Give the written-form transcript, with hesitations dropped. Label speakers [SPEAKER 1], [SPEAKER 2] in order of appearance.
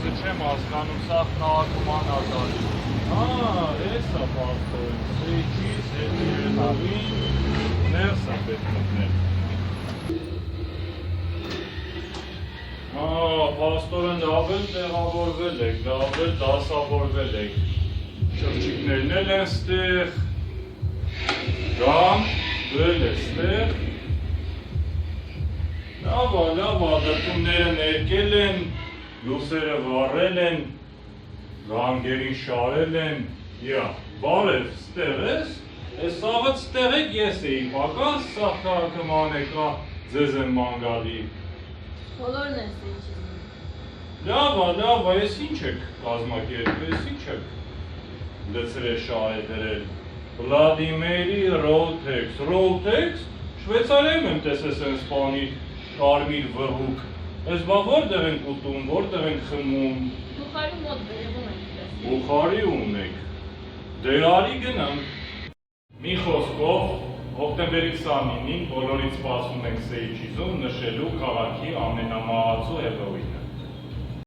[SPEAKER 1] Ասը չեմ հասկանում, սա քաղաքում անազատ։ Էս է պաստորեն, սեյչից, հետի երետավին, ներս է պետք մտնել։ Պաստորեն լավ էլ տեղավորվել եք, լավ էլ դասավորվել եք։ Շրջիկներն էլ են ստեղ, գամ, դու էլ ես ստեղ։ Լավ, դրտումները ներկել են, լուսերը վառել են, գանգերին շարել են, բարև, ստեղ ես, ես սաղըց ստեղ եք ես էի պակաս, սաղ քաղաքը մանեկա ձեզ եմ մանգալի։
[SPEAKER 2] Բոլորն են սեյչիզն։
[SPEAKER 1] Լավ, ես ինչ եք կազմակերպ, ես ինչ եք լծր է շահ է դրել։ Վլադիմերի Ռոլտեքս, շվեցարեմ եմ տեսես են սպանի կարմիր վհուկ, ես բա որտեղ ենք ուտում, որտեղ ենք խմում։
[SPEAKER 2] Բուխարի մոտ վերևում ենք տեսել։
[SPEAKER 1] Բուխարի ունեք, դե արի գնանք։ Մի խոսքով, հոկտեմբերի 29-ին բոլորից սպասում ենք Սեյչիզում նշելու քաղաքի ամենամահացու հերոինը։